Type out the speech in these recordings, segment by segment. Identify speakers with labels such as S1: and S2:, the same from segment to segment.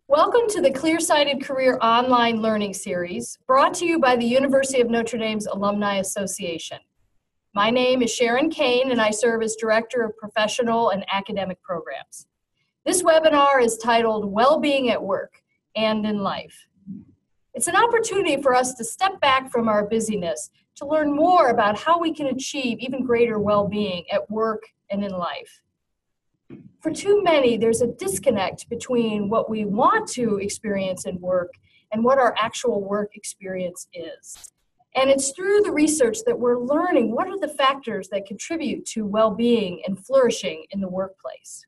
S1: Welcome to the Clear-Sighted Career Online Learning Series, brought to you by the University of Notre Dame's Alumni Association. My name is Sharon Kane, and I serve as Director of Professional and Academic Programs. This webinar is titled Wellbeing at Work and in Life. It's an opportunity for us to step back from our busyness to learn more about how we can achieve even greater well-being at work and in life. For too many, there's a disconnect between what we want to experience in work and what our actual work experience is. And it's through the research that we're learning what are the factors that contribute to well-being and flourishing in the workplace.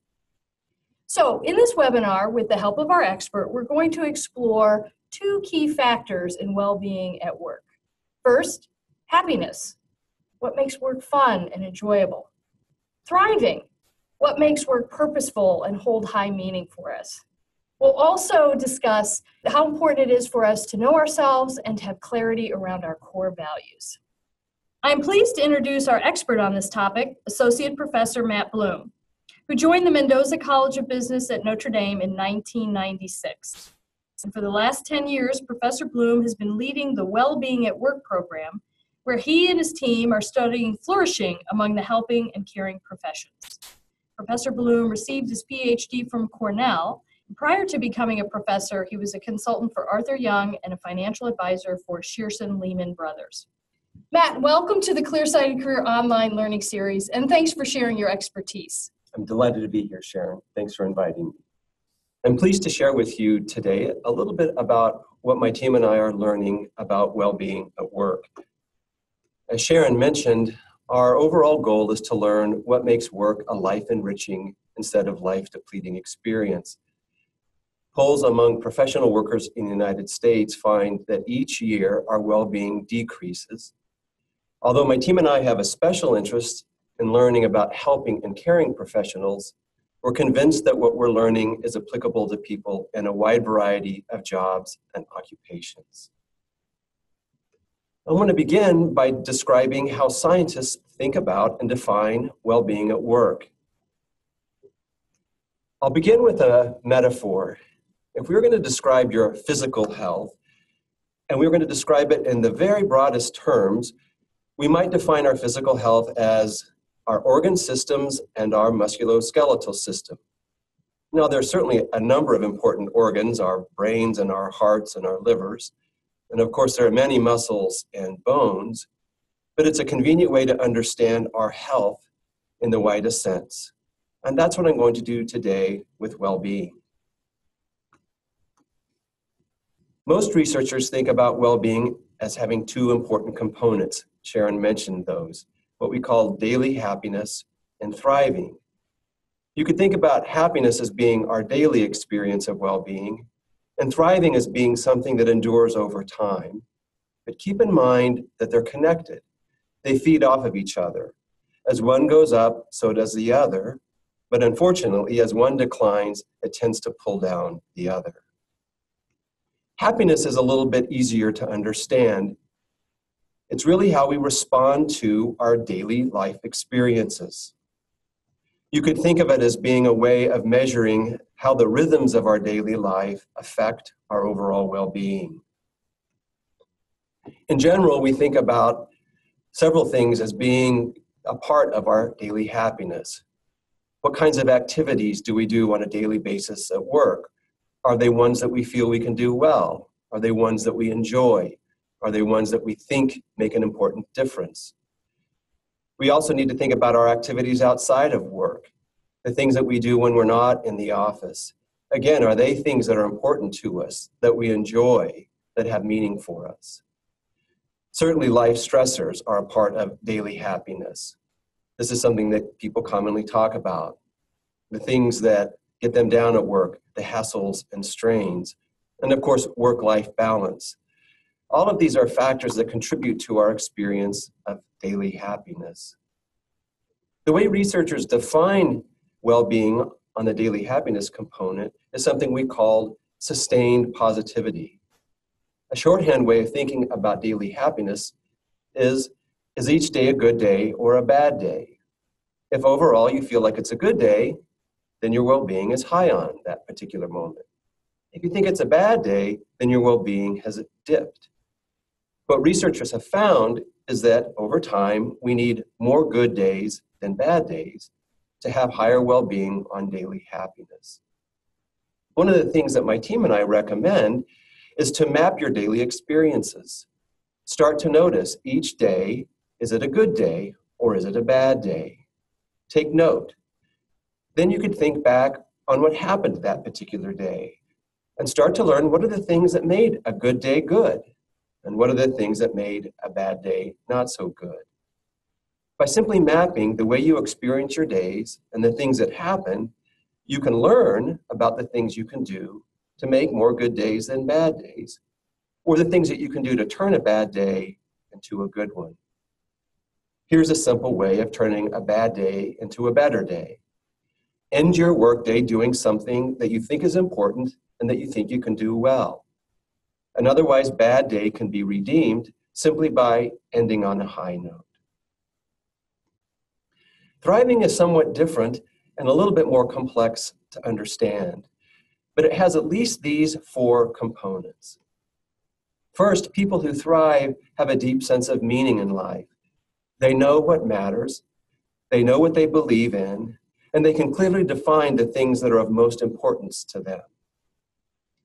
S1: So in this webinar, with the help of our expert, we're going to explore two key factors in well-being at work. First, happiness. What makes work fun and enjoyable? Thriving. What makes work purposeful and hold high meaning for us? We'll also discuss how important it is for us to know ourselves and to have clarity around our core values. I'm pleased to introduce our expert on this topic, Associate Professor Matt Bloom, who joined the Mendoza College of Business at Notre Dame in 1996. And for the last 10 years, Professor Bloom has been leading the Wellbeing at Work program, where he and his team are studying flourishing among the helping and caring professions. Professor Bloom received his PhD from Cornell. Prior to becoming a professor, he was a consultant for Arthur Young and a financial advisor for Shearson Lehman Brothers. Matt, welcome to the Clear-Sighted Career Online Learning Series, and thanks for sharing your expertise.
S2: I'm delighted to be here, Sharon. Thanks for inviting me. I'm pleased to share with you today a little bit about what my team and I are learning about well-being at work. As Sharon mentioned, our overall goal is to learn what makes work a life-enriching instead of life-depleting experience. Polls among professional workers in the United States find that each year our well-being decreases. Although my team and I have a special interest in learning about helping and caring professionals, we're convinced that what we're learning is applicable to people in a wide variety of jobs and occupations. I want to begin by describing how scientists think about and define well-being at work. I'll begin with a metaphor. If we were going to describe your physical health, and we were going to describe it in the very broadest terms, we might define our physical health as our organ systems and our musculoskeletal system. Now, there's certainly a number of important organs, our brains and our hearts and our livers. And of course, there are many muscles and bones, but it's a convenient way to understand our health in the widest sense. And that's what I'm going to do today with well-being. Most researchers think about well-being as having two important components. Sharon mentioned those, what we call daily happiness and thriving. You could think about happiness as being our daily experience of well-being, and thriving as being something that endures over time. But keep in mind that they're connected. They feed off of each other. As one goes up, so does the other. But unfortunately, as one declines, it tends to pull down the other. Happiness is a little bit easier to understand. It's really how we respond to our daily life experiences. You could think of it as being a way of measuring how the rhythms of our daily life affect our overall well-being. In general, we think about several things as being a part of our daily happiness. What kinds of activities do we do on a daily basis at work? Are they ones that we feel we can do well? Are they ones that we enjoy? Are they ones that we think make an important difference? We also need to think about our activities outside of work, the things that we do when we're not in the office. Again, are they things that are important to us, that we enjoy, that have meaning for us? Certainly, life stressors are a part of daily happiness. This is something that people commonly talk about. The things that get them down at work, the hassles and strains, and of course, work-life balance. All of these are factors that contribute to our experience of daily happiness. The way researchers define well-being on the daily happiness component is something we call sustained positivity. A shorthand way of thinking about daily happiness is each day a good day or a bad day? If overall you feel like it's a good day, then your well-being is high on that particular moment. If you think it's a bad day, then your well-being has dipped. What researchers have found is that over time, we need more good days than bad days to have higher well-being on daily happiness. One of the things that my team and I recommend is to map your daily experiences. Start to notice each day, is it a good day or is it a bad day? Take note. Then you could think back on what happened that particular day and start to learn what are the things that made a good day good and what are the things that made a bad day not so good. By simply mapping the way you experience your days and the things that happen, you can learn about the things you can do to make more good days than bad days, or the things that you can do to turn a bad day into a good one. Here's a simple way of turning a bad day into a better day. End your workday doing something that you think is important and that you think you can do well. An otherwise bad day can be redeemed simply by ending on a high note. Thriving is somewhat different and a little bit more complex to understand, but it has at least these 4 components. First, people who thrive have a deep sense of meaning in life. They know what matters, they know what they believe in, and they can clearly define the things that are of most importance to them.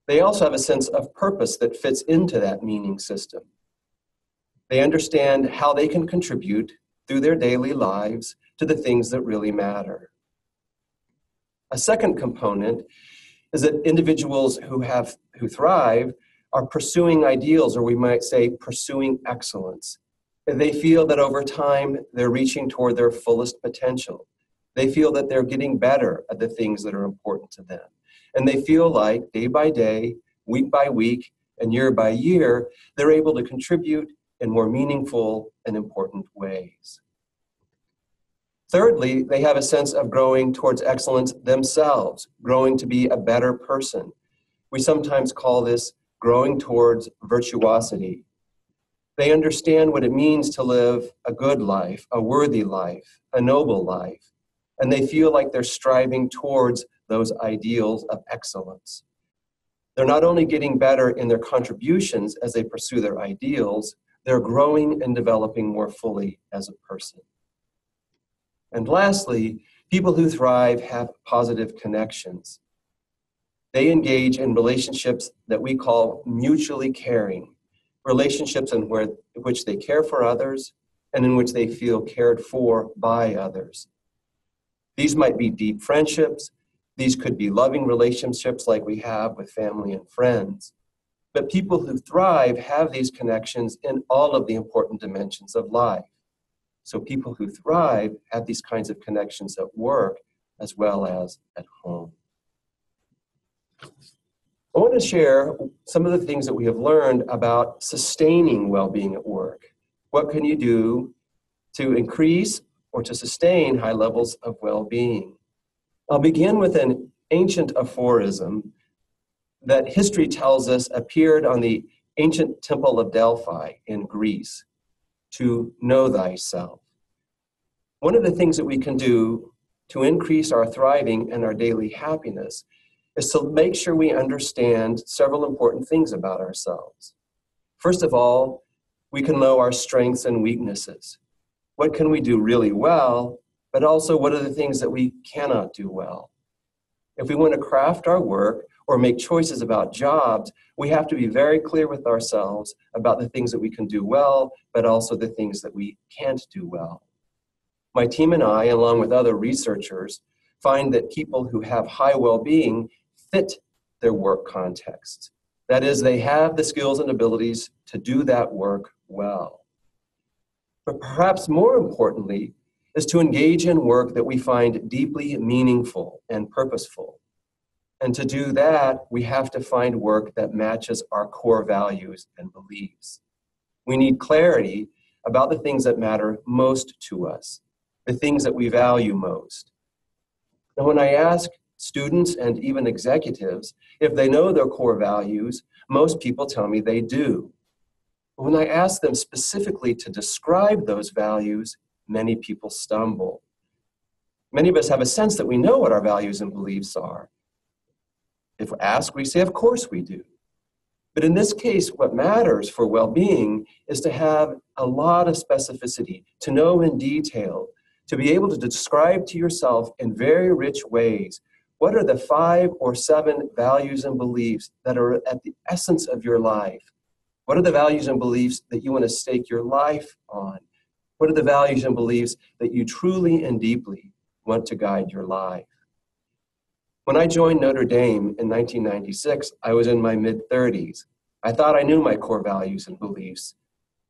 S2: They also have a sense of purpose that fits into that meaning system. They understand how they can contribute through their daily lives to the things that really matter. A second component is that individuals who thrive are pursuing ideals, or we might say pursuing excellence. They feel that over time they're reaching toward their fullest potential. They feel that they're getting better at the things that are important to them. And they feel like day by day, week by week, and year by year, they're able to contribute in more meaningful and important ways. Thirdly, they have a sense of growing towards excellence themselves, growing to be a better person. We sometimes call this growing towards virtuosity. They understand what it means to live a good life, a worthy life, a noble life, and they feel like they're striving towards those ideals of excellence. They're not only getting better in their contributions as they pursue their ideals, they're growing and developing more fully as a person. And lastly, people who thrive have positive connections. They engage in relationships that we call mutually caring, relationships in which they care for others and in which they feel cared for by others. These might be deep friendships. These could be loving relationships like we have with family and friends. But people who thrive have these connections in all of the important dimensions of life. So people who thrive have these kinds of connections at work as well as at home. I want to share some of the things that we have learned about sustaining well-being at work. What can you do to increase or to sustain high levels of well-being? I'll begin with an ancient aphorism that history tells us appeared on the ancient temple of Delphi in Greece: to know thyself. One of the things that we can do to increase our thriving and our daily happiness is to make sure we understand several important things about ourselves. First of all, we can know our strengths and weaknesses. What can we do really well, but also what are the things that we cannot do well? If we want to craft our work or make choices about jobs, we have to be very clear with ourselves about the things that we can do well, but also the things that we can't do well. My team and I, along with other researchers, find that people who have high well-being fit their work contexts. That is, they have the skills and abilities to do that work well. But perhaps more importantly is to engage in work that we find deeply meaningful and purposeful. And to do that, we have to find work that matches our core values and beliefs. We need clarity about the things that matter most to us, the things that we value most. And when I ask students and even executives if they know their core values, most people tell me they do. But when I ask them specifically to describe those values, many people stumble. Many of us have a sense that we know what our values and beliefs are. If asked, we say, of course we do. But in this case, what matters for well-being is to have a lot of specificity, to know in detail, to be able to describe to yourself in very rich ways what are the 5 or 7 values and beliefs that are at the essence of your life. What are the values and beliefs that you want to stake your life on? What are the values and beliefs that you truly and deeply want to guide your life? When I joined Notre Dame in 1996, I was in my mid-30s. I thought I knew my core values and beliefs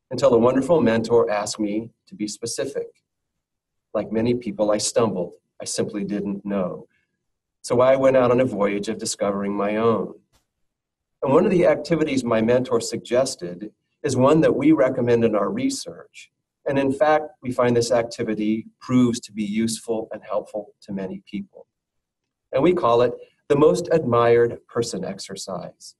S2: until a wonderful mentor asked me to be specific. Like many people, I stumbled. I simply didn't know. So I went out on a voyage of discovering my own. And one of the activities my mentor suggested is one that we recommend in our research. And in fact, we find this activity proves to be useful and helpful to many people. And we call it the most admired person exercise.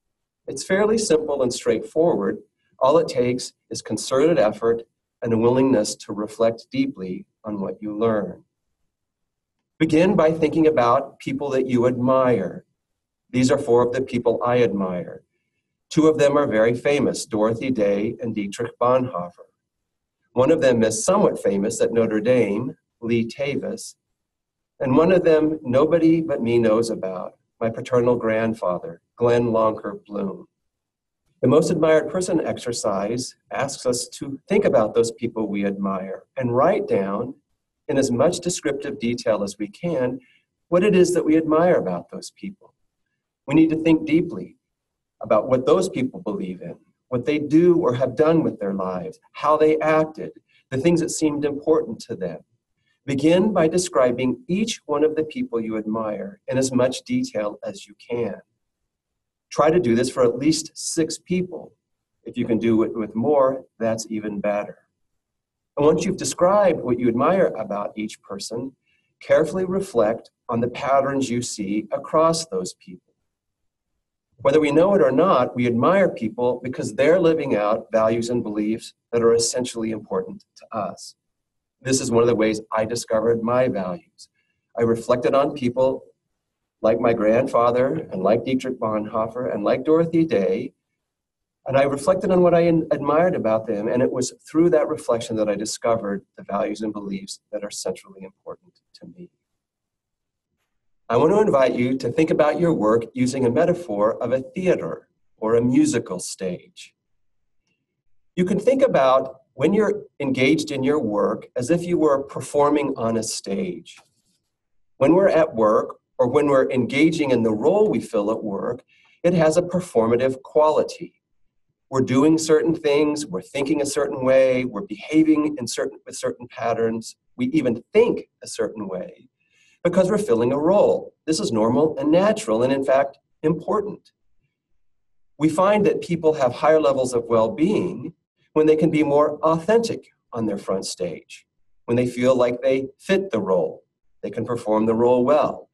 S2: It's fairly simple and straightforward. All it takes is concerted effort and a willingness to reflect deeply on what you learn. Begin by thinking about people that you admire. These are 4 of the people I admire. 2 of them are very famous, Dorothy Day and Dietrich Bonhoeffer. One of them is somewhat famous at Notre Dame, Lee Tavis. And one of them nobody but me knows about, my paternal grandfather, Glenn Lonker Bloom. The most admired person exercise asks us to think about those people we admire and write down, in as much descriptive detail as we can, what it is that we admire about those people. We need to think deeply about what those people believe in, what they do or have done with their lives, how they acted, the things that seemed important to them. Begin by describing each one of the people you admire in as much detail as you can. Try to do this for at least 6 people. If you can do it with more, that's even better. And once you've described what you admire about each person, carefully reflect on the patterns you see across those people. Whether we know it or not, we admire people because they're living out values and beliefs that are essentially important to us. This is one of the ways I discovered my values. I reflected on people like my grandfather and like Dietrich Bonhoeffer and like Dorothy Day, and I reflected on what I admired about them, and it was through that reflection that I discovered the values and beliefs that are centrally important to me. I want to invite you to think about your work using a metaphor of a theater or a musical stage. You can think about when you're engaged in your work as if you were performing on a stage. When we're at work or when we're engaging in the role we fill at work, it has a performative quality. We're doing certain things, we're thinking a certain way, we're behaving with certain patterns, we even think a certain way because we're filling a role. This is normal and natural and in fact important. We find that people have higher levels of well-being when they can be more authentic on their front stage, when they feel like they fit the role, they can perform the role well,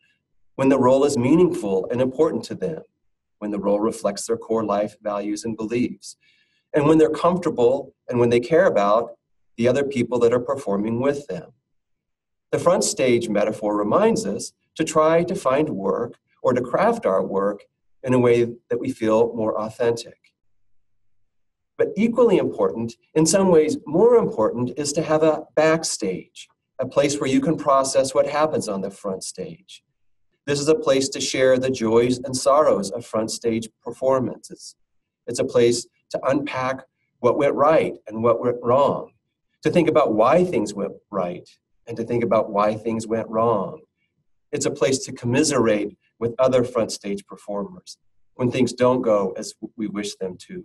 S2: when the role is meaningful and important to them, when the role reflects their core life values and beliefs, and when they're comfortable and when they care about the other people that are performing with them. The front stage metaphor reminds us to try to find work or to craft our work in a way that we feel more authentic. But equally important, in some ways more important, is to have a backstage, a place where you can process what happens on the front stage. This is a place to share the joys and sorrows of front stage performances. It's a place to unpack what went right and what went wrong, to think about why things went right and to think about why things went wrong. It's a place to commiserate with other front stage performers when things don't go as we wish them to.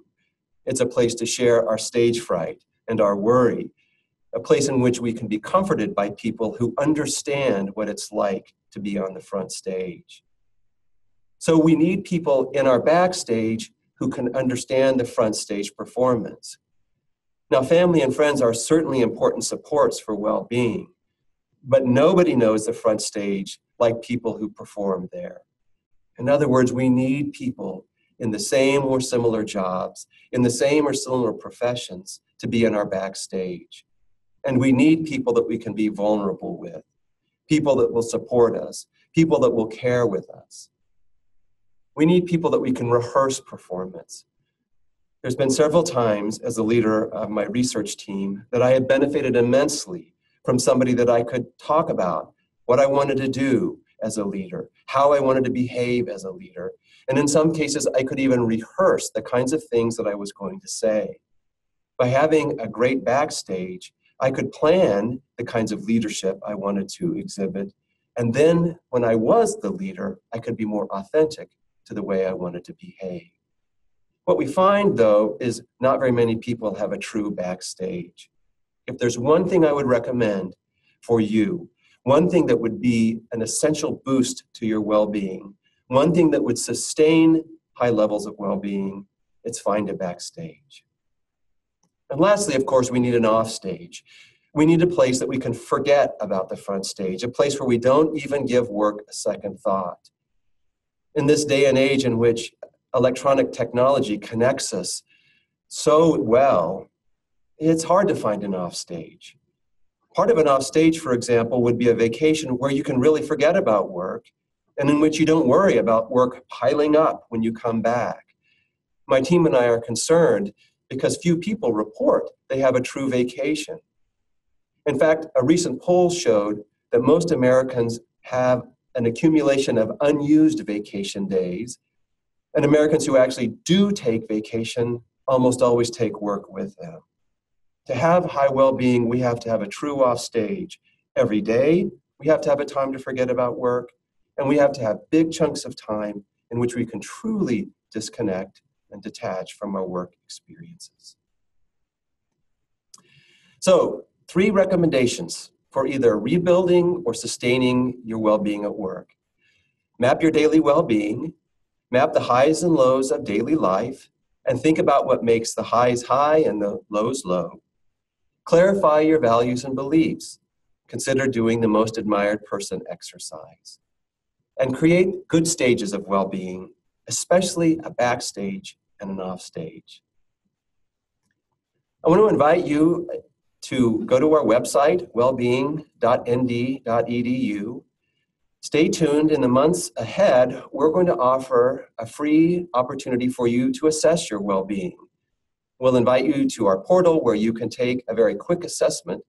S2: It's a place to share our stage fright and our worry, a place in which we can be comforted by people who understand what it's like to be on the front stage. So we need people in our backstage who can understand the front stage performance. Now, family and friends are certainly important supports for well-being, but nobody knows the front stage like people who perform there. In other words, we need people in the same or similar jobs, in the same or similar professions to be in our backstage. And we need people that we can be vulnerable with, people that will support us, people that will care with us. We need people that we can rehearse performance. There's been several times as a leader of my research team that I have benefited immensely from somebody that I could talk about what I wanted to do as a leader, how I wanted to behave as a leader. And in some cases, I could even rehearse the kinds of things that I was going to say. By having a great backstage, I could plan the kinds of leadership I wanted to exhibit. And then when I was the leader, I could be more authentic to the way I wanted to behave. What we find, though, is not very many people have a true backstage. If there's one thing I would recommend for you, one thing that would be an essential boost to your well-being, one thing that would sustain high levels of well-being, it's find a backstage. And lastly, of course, we need an offstage. We need a place that we can forget about the front stage, a place where we don't even give work a second thought. In this day and age in which electronic technology connects us so well, it's hard to find an offstage. Part of an offstage, for example, would be a vacation where you can really forget about work and in which you don't worry about work piling up when you come back. My team and I are concerned because few people report they have a true vacation. In fact, a recent poll showed that most Americans have an accumulation of unused vacation days, and Americans who actually do take vacation almost always take work with them. To have high well-being, we have to have a true offstage. Every day, we have to have a time to forget about work, and we have to have big chunks of time in which we can truly disconnect and detach from our work experiences. So, 3 recommendations for either rebuilding or sustaining your well-being at work. Map your daily well-being, map the highs and lows of daily life, and think about what makes the highs high and the lows low. Clarify your values and beliefs. Consider doing the most admired person exercise. And create good stages of well-being, especially a backstage and an offstage. I want to invite you to go to our website, wellbeing.nd.edu. Stay tuned. In the months ahead, we're going to offer a free opportunity for you to assess your well-being. We'll invite you to our portal where you can take a very quick assessment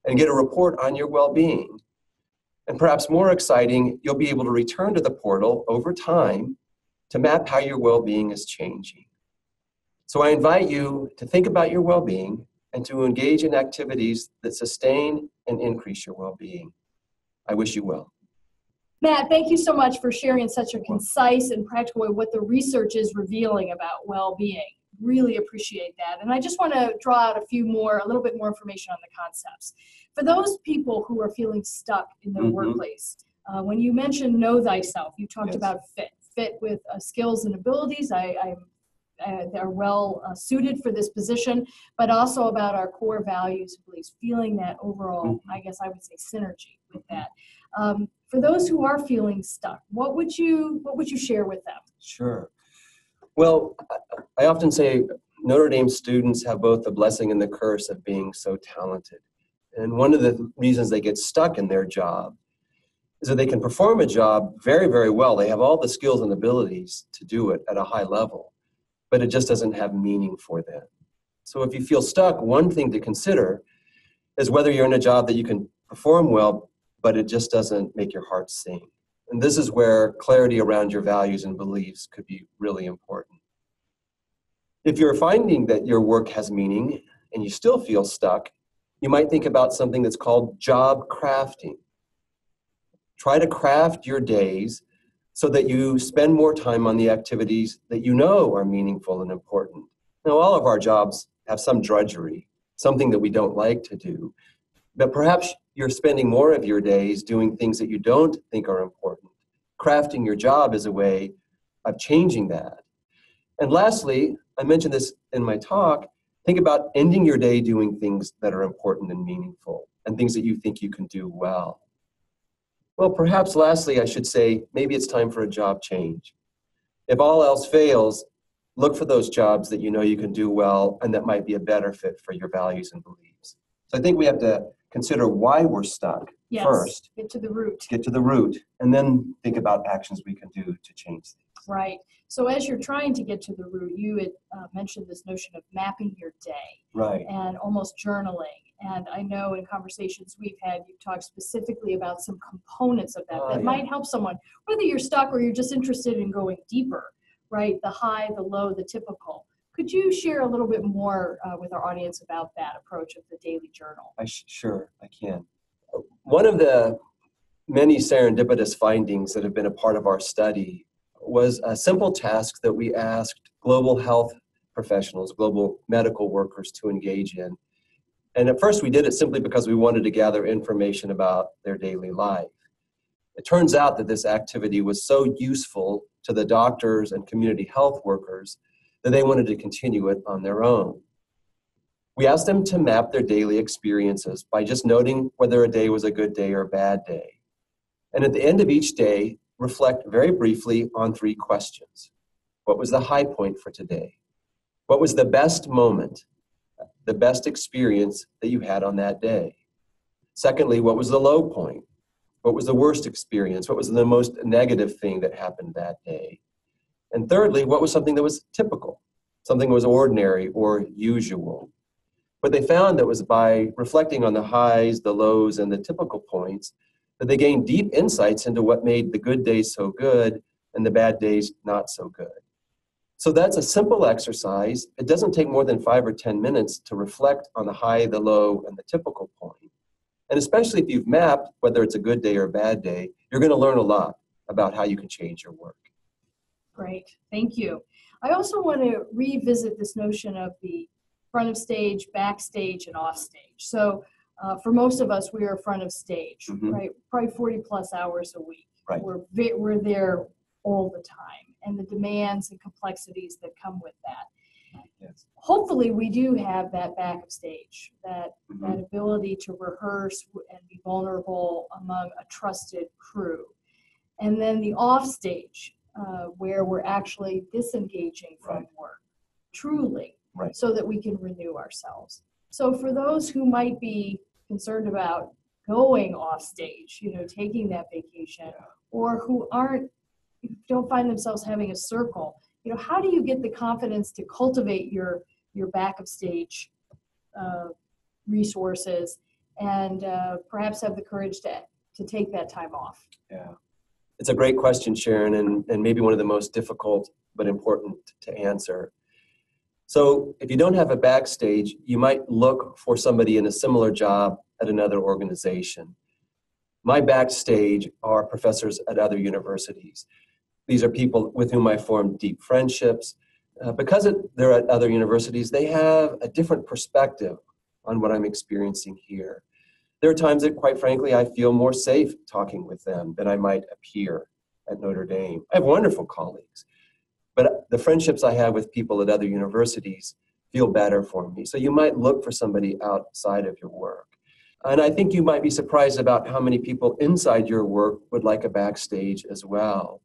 S2: and get a report on your well-being. And perhaps more exciting, you'll be able to return to the portal over time to map how your well-being is changing. So I invite you to think about your well-being and to engage in activities that sustain and increase your well-being. I wish you well.
S1: Matt, thank you so much for sharing in such a concise and practical way what the research is revealing about well-being. Really appreciate that. And I just want to draw out a little bit more information on the concepts. For those people who are feeling stuck in their workplace, when you mentioned know thyself, you talked about fit with skills and abilities. They're well suited for this position, but also about our core values and beliefs, feeling that overall, I guess I would say, synergy with that. For those who are feeling stuck, what would you share with them?
S2: Sure. Well, I often say Notre Dame students have both the blessing and the curse of being so talented. And one of the reasons they get stuck in their job is that they can perform a job very, very well. They have all the skills and abilities to do it at a high level, but it just doesn't have meaning for them. So if you feel stuck, one thing to consider is whether you're in a job that you can perform well, but it just doesn't make your heart sing. And this is where clarity around your values and beliefs could be really important. If you're finding that your work has meaning and you still feel stuck, you might think about something that's called job crafting. Try to craft your days so that you spend more time on the activities that you know are meaningful and important. Now, all of our jobs have some drudgery, something that we don't like to do, but perhaps you're spending more of your days doing things that you don't think are important. Crafting your job is a way of changing that. And lastly, I mentioned this in my talk, think about ending your day doing things that are important and meaningful and things that you think you can do well. Well, perhaps lastly, I should say, maybe it's time for a job change. If all else fails, look for those jobs that you know you can do well and that might be a better fit for your values and beliefs. So I think we have to consider why we're stuck first.
S1: Get to the root.
S2: Get to the root, and then think about actions we can do to change things.
S1: Right. So as you're trying to get to the root, you had mentioned this notion of mapping your day.
S2: Right.
S1: And almost journaling. And I know in conversations we've had, you've talked specifically about some components of that that might help someone, whether you're stuck or you're just interested in going deeper, right? The high, the low, the typical. Could you share a little bit more with our audience about that approach of the daily journal?
S2: Sure, I can. One of the many serendipitous findings that have been a part of our study was a simple task that we asked global health professionals, global medical workers to engage in. And at first we did it simply because we wanted to gather information about their daily life. It turns out that this activity was so useful to the doctors and community health workers that they wanted to continue it on their own. We asked them to map their daily experiences by just noting whether a day was a good day or a bad day. And at the end of each day, reflect very briefly on 3 questions. What was the high point for today? What was the best moment, the best experience that you had on that day? Secondly, what was the low point? What was the worst experience? What was the most negative thing that happened that day? And thirdly, what was something that was typical, something that was ordinary or usual? What they found that was by reflecting on the highs, the lows, and the typical points, that they gained deep insights into what made the good days so good and the bad days not so good. So that's a simple exercise. It doesn't take more than 5 or 10 minutes to reflect on the high, the low, and the typical point. And especially if you've mapped whether it's a good day or a bad day, you're going to learn a lot about how you can change your work.
S1: Great, thank you. I also want to revisit this notion of the front of stage, backstage, and off stage. So for most of us, we are front of stage, right? Probably 40 plus hours a week.
S2: Right.
S1: We're there all the time, and the demands and complexities that come with that.
S2: Yes.
S1: Hopefully we do have that back of stage, that ability to rehearse and be vulnerable among a trusted crew. And then the off stage, where we're actually disengaging from work, truly, so that we can renew ourselves. So for those who might be concerned about going off stage, taking that vacation, or who don't find themselves having a circle, how do you get the confidence to cultivate your back of stage resources and perhaps have the courage to take that time off?
S2: Yeah. It's a great question, Sharon, and maybe one of the most difficult but important to answer. So if you don't have a backstage, you might look for somebody in a similar job at another organization. My backstage are professors at other universities. These are people with whom I formed deep friendships. Because they're at other universities, they have a different perspective on what I'm experiencing here. There are times that, quite frankly, I feel more safe talking with them than I might appear at Notre Dame. I have wonderful colleagues, but the friendships I have with people at other universities feel better for me. So you might look for somebody outside of your work. And I think you might be surprised about how many people inside your work would like a backstage as well.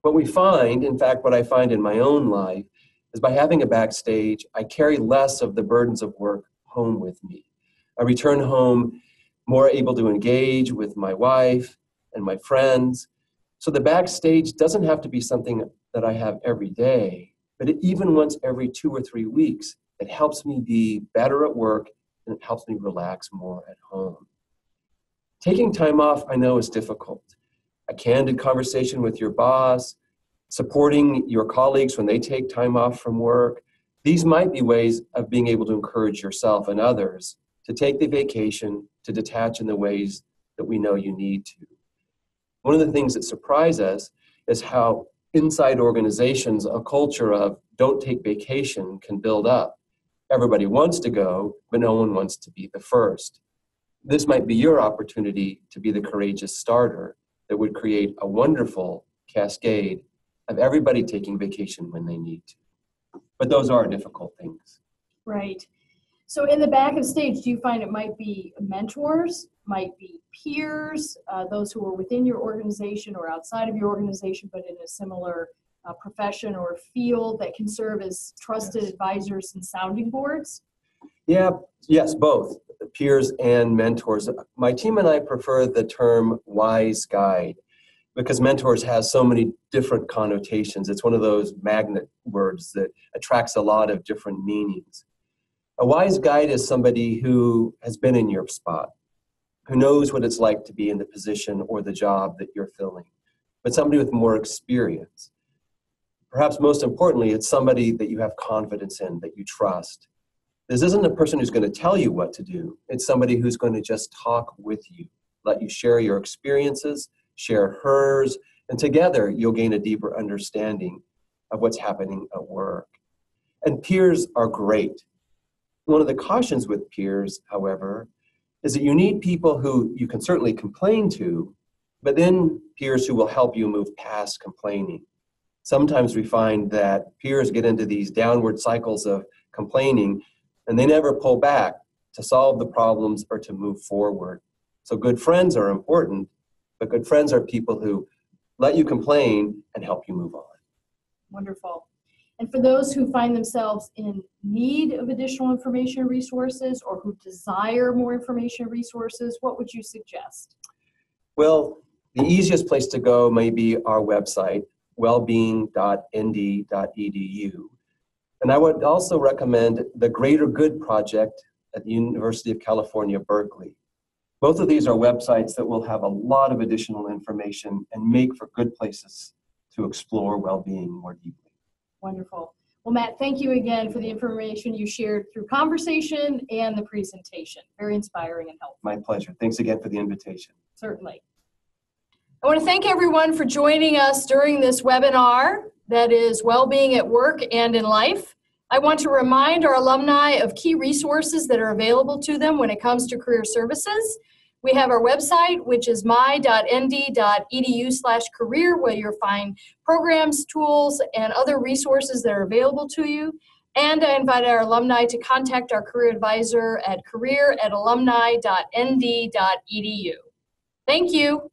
S2: What we find, in fact, what I find in my own life, is by having a backstage, I carry less of the burdens of work home with me. I return home more able to engage with my wife and my friends. So the backstage doesn't have to be something that I have every day, but even once every 2 or 3 weeks, it helps me be better at work and it helps me relax more at home. Taking time off, I know, is difficult. A candid conversation with your boss, supporting your colleagues when they take time off from work, these might be ways of being able to encourage yourself and others to take the vacation, to detach in the ways that we know you need to. One of the things that surprise us is how inside organizations, a culture of don't take vacation can build up. Everybody wants to go, but no one wants to be the first. This might be your opportunity to be the courageous starter that would create a wonderful cascade of everybody taking vacation when they need to. But those are difficult things.
S1: Right. So in the back of stage, do you find it might be mentors, might be peers, those who are within your organization or outside of your organization, but in a similar profession or field that can serve as trusted advisors and sounding boards?
S2: Yes, both peers and mentors. My team and I prefer the term wise guide. because mentors has so many different connotations. It's one of those magnet words that attracts a lot of different meanings. A wise guide is somebody who has been in your spot, who knows what it's like to be in the position or the job that you're filling, but somebody with more experience. Perhaps most importantly, it's somebody that you have confidence in, that you trust. This isn't a person who's going to tell you what to do. It's somebody who's going to just talk with you, let you share your experiences, share hers, and together you'll gain a deeper understanding of what's happening at work. And peers are great. One of the cautions with peers, however, is that you need people who you can certainly complain to, but then peers who will help you move past complaining. Sometimes we find that peers get into these downward cycles of complaining, and they never pull back to solve the problems or to move forward. So good friends are important, but good friends are people who let you complain and help you move on.
S1: Wonderful. And for those who find themselves in need of additional information and resources, or who desire more information and resources, what would you suggest?
S2: Well, the easiest place to go may be our website, wellbeing.nd.edu. And I would also recommend the Greater Good Project at the University of California, Berkeley. Both of these are websites that will have a lot of additional information and make for good places to explore well-being more deeply.
S1: Wonderful. Well, Matt, thank you again for the information you shared through conversation and the presentation. Very inspiring and helpful.
S2: My pleasure. Thanks again for the invitation.
S1: Certainly. I want to thank everyone for joining us during this webinar that is Wellbeing at Work and in Life. I want to remind our alumni of key resources that are available to them when it comes to career services. We have our website, which is my.nd.edu/career, where you'll find programs, tools, and other resources that are available to you. And I invite our alumni to contact our career advisor at career@alumni.nd.edu. Thank you.